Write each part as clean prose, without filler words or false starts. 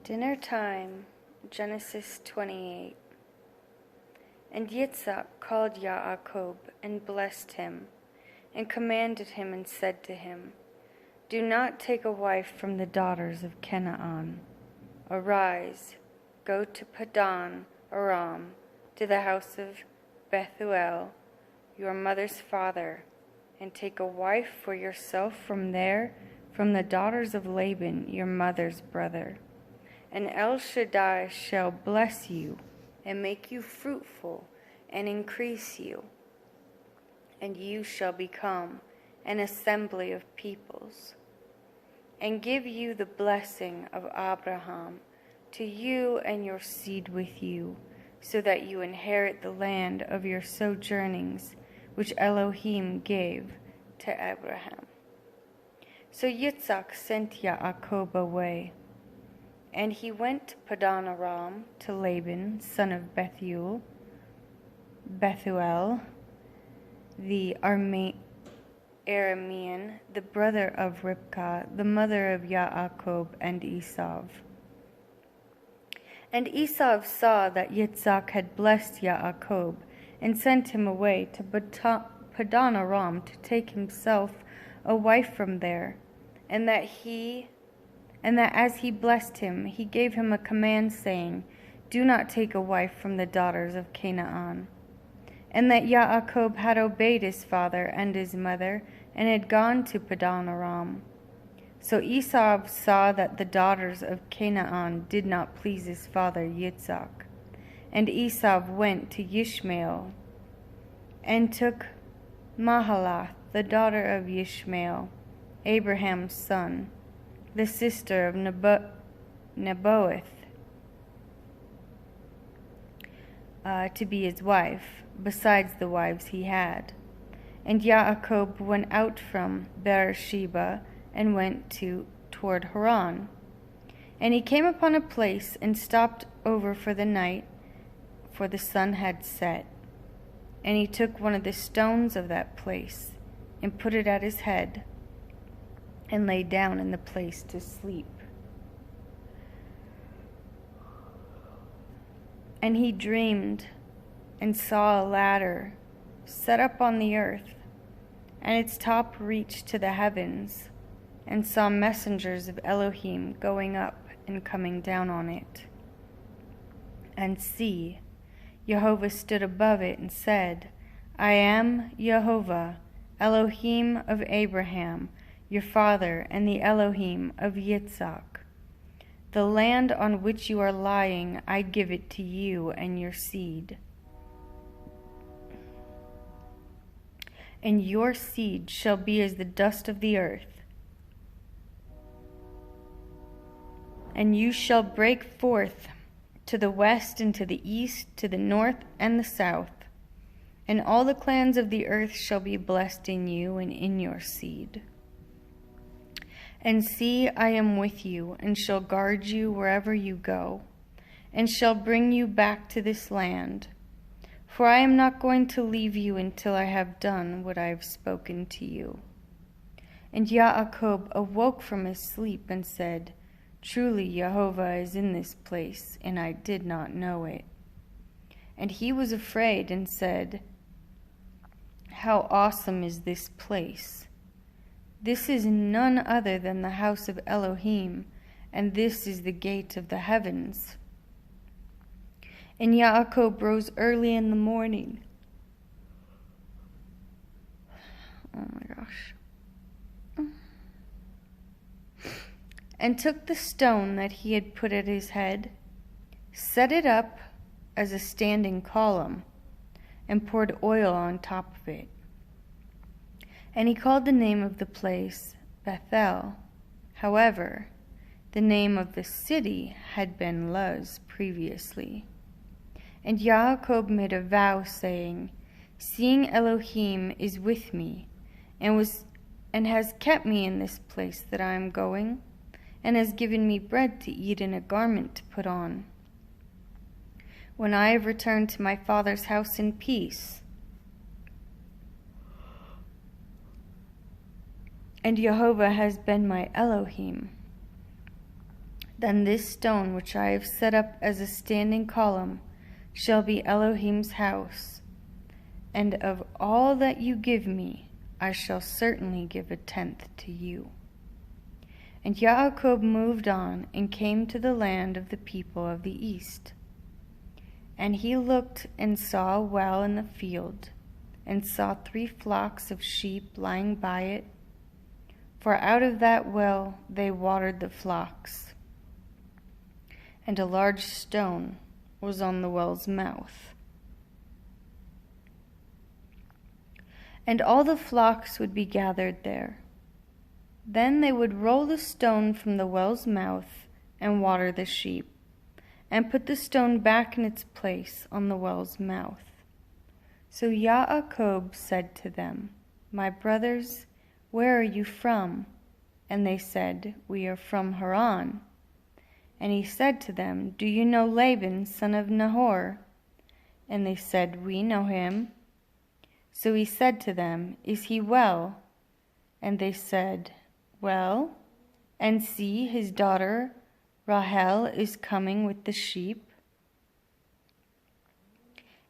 Dinner time, Genesis 28. And Yitzhak called Yaakov and blessed him, and commanded him and said to him, Do not take a wife from the daughters of Canaan. Arise, go to Padan Aram, to the house of Bethuel, your mother's father, and take a wife for yourself from there, from the daughters of Laban, your mother's brother. And El Shaddai shall bless you, and make you fruitful, and increase you. And you shall become an assembly of peoples. And give you the blessing of Abraham to you and your seed with you, so that you inherit the land of your sojournings, which Elohim gave to Abraham. So Yitzhak sent Yaakov away. And he went to Padan Aram to Laban, son of Bethuel, the Aramean, the brother of Ribkah, the mother of Yaakov and Esau. And Esau saw that Yitzhak had blessed Yaakov, and sent him away to Padan Aram to take himself a wife from there, and that as he blessed him, he gave him a command, saying, Do not take a wife from the daughters of Canaan. And that Yaakov had obeyed his father and his mother, and had gone to Padan Aram. So Esau saw that the daughters of Canaan did not please his father Yitzhak. And Esau went to Ishmael, and took Mahalath, the daughter of Ishmael, Abraham's son, the sister of Nebaioth, to be his wife, besides the wives he had. And Yaakov went out from Beersheba and went toward Haran. And he came upon a place and stopped over for the night, for the sun had set. And he took one of the stones of that place and put it at his head, and lay down in the place to sleep. And he dreamed and saw a ladder set up on the earth, and its top reached to the heavens, and saw messengers of Elohim going up and coming down on it. And see, Jehovah stood above it and said, I am Jehovah, Elohim of Abraham, your father, and the Elohim of Yitzhak. The land on which you are lying, I give it to you and your seed. And your seed shall be as the dust of the earth. And you shall break forth to the west and to the east, to the north and the south. And all the clans of the earth shall be blessed in you and in your seed. And see, I am with you, and shall guard you wherever you go, and shall bring you back to this land. For I am not going to leave you until I have done what I have spoken to you. And Yaakov awoke from his sleep and said, Truly Jehovah is in this place, and I did not know it. And he was afraid and said, How awesome is this place! This is none other than the house of Elohim, and this is the gate of the heavens. And Yaakov rose early in the morning. Oh my gosh. And took the stone that he had put at his head, set it up as a standing column, and poured oil on top of it. And he called the name of the place Bethel. However, the name of the city had been Luz previously. And Yaakov made a vow, saying, Seeing Elohim is with me, and has kept me in this place that I am going, and has given me bread to eat and a garment to put on. When I have returned to my father's house in peace, and Jehovah has been my Elohim, Then this stone which I have set up as a standing column shall be Elohim's house. And of all that you give me, I shall certainly give 1/10 to you." And Yaakov moved on and came to the land of the people of the east. And he looked and saw a well in the field, and saw 3 flocks of sheep lying by it, for out of that well they watered the flocks. And a large stone was on the well's mouth. And all the flocks would be gathered there. Then they would roll the stone from the well's mouth and water the sheep, and put the stone back in its place on the well's mouth. So Yaakov said to them, "My brothers, where are you from?" And they said, "We are from Haran." And he said to them, "Do you know Laban, son of Nahor?" And they said, "We know him." So he said to them, "Is he well?" And they said, "Well, and see, his daughter Rahel is coming with the sheep."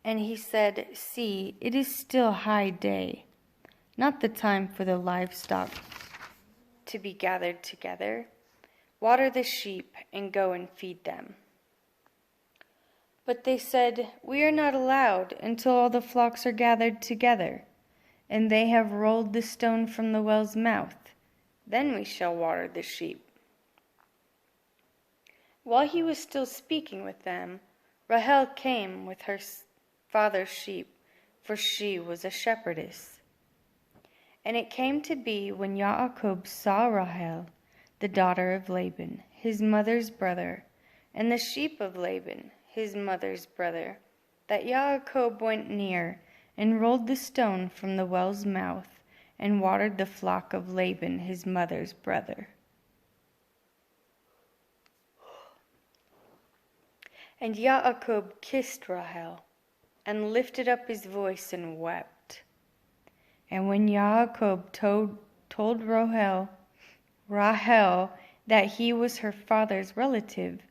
And he said, "See, it is still high day, not the time for the livestock to be gathered together. Water the sheep and go and feed them." But they said, "We are not allowed until all the flocks are gathered together, and they have rolled the stone from the well's mouth. Then we shall water the sheep." While he was still speaking with them, Rahel came with her father's sheep, for she was a shepherdess. And it came to be, when Yaakov saw Rahel, the daughter of Laban, his mother's brother, and the sheep of Laban, his mother's brother, that Yaakov went near and rolled the stone from the well's mouth and watered the flock of Laban, his mother's brother. And Yaakov kissed Rahel and lifted up his voice and wept. And when Yaakov told Rahel that he was her father's relative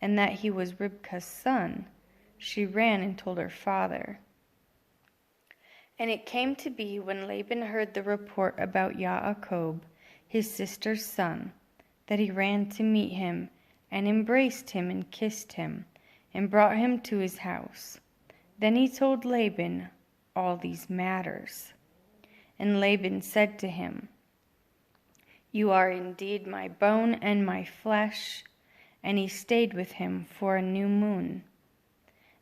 and that he was Ribkah's son, she ran and told her father. And it came to be, when Laban heard the report about Yaakov, his sister's son, that he ran to meet him and embraced him and kissed him and brought him to his house. Then he told Laban all these matters. And Laban said to him, "You are indeed my bone and my flesh." And he stayed with him for a new moon.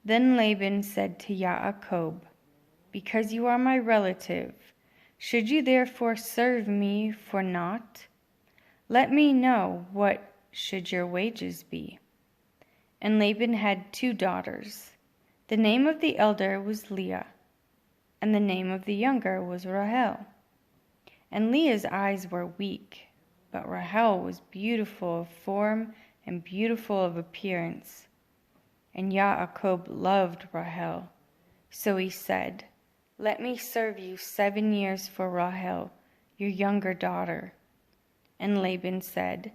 Then Laban said to Yaakov, "Because you are my relative, should you therefore serve me for naught? Let me know what should your wages be." And Laban had 2 daughters. The name of the elder was Leah, and the name of the younger was Rahel. And Leah's eyes were weak, but Rahel was beautiful of form and beautiful of appearance. And Yaakov loved Rahel. So he said, "Let me serve you 7 years for Rahel, your younger daughter." And Laban said,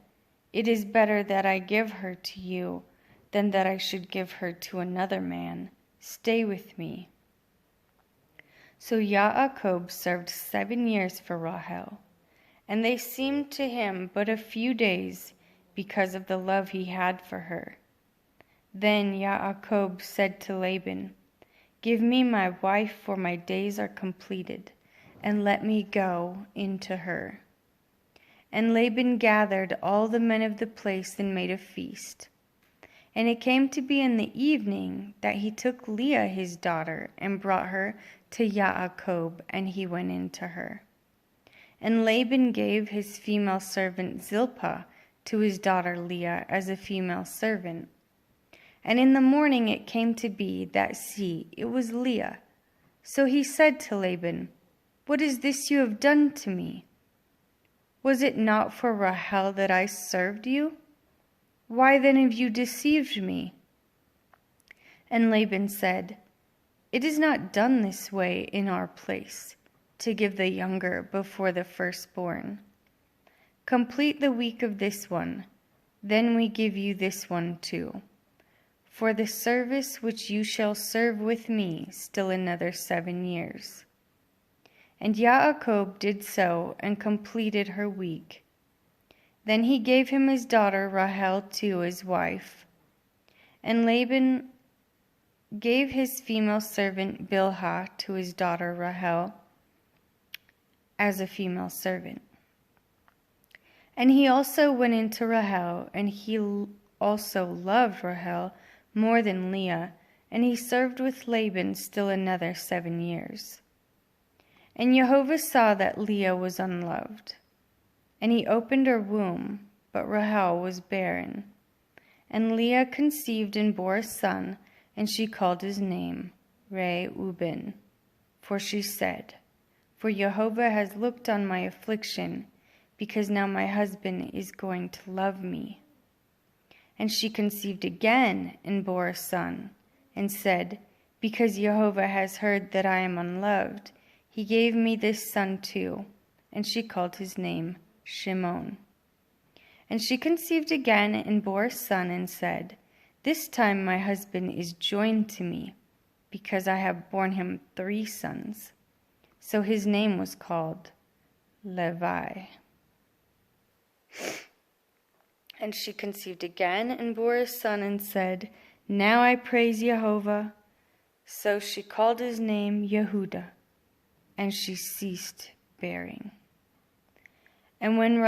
"It is better that I give her to you than that I should give her to another man. Stay with me." So Yaakov served 7 years for Rahel, and they seemed to him but a few days because of the love he had for her. Then Yaakov said to Laban, "Give me my wife, for my days are completed, and let me go into her." And Laban gathered all the men of the place and made a feast. And it came to be in the evening that he took Leah his daughter and brought her to Yaakov, and he went into her. And Laban gave his female servant Zilpah to his daughter Leah as a female servant. And in the morning it came to be that, see, it was Leah. So he said to Laban, "What is this you have done to me? Was it not for Rahel that I served you? Why then have you deceived me?" And Laban said, "It is not done this way in our place, to give the younger before the firstborn. Complete the week of this one, Then we give you this one too. For the service which you shall serve with me still another 7 years. And Yaakov did so and completed her week. Then he gave him his daughter Rachel too as wife. And Laban gave his female servant Bilhah to his daughter Rachel as a female servant. And he also went into Rachel, and he also loved Rachel more than Leah, and he served with Laban still another 7 years. And Jehovah saw that Leah was unloved, and he opened her womb, but Rachel was barren. And Leah conceived and bore a son, and she called his name Reuben. For she said, For Jehovah has looked on my affliction, because now my husband is going to love me. And she conceived again and bore a son, and said, Because Jehovah has heard that I am unloved, he gave me this son too. And she called his name Shimon. And she conceived again and bore a son, and said, This time my husband is joined to me, because I have borne him 3 sons. So his name was called Levi. And she conceived again and bore a son, and said, Now I praise Jehovah. So she called his name Yehudah, and she ceased bearing. And when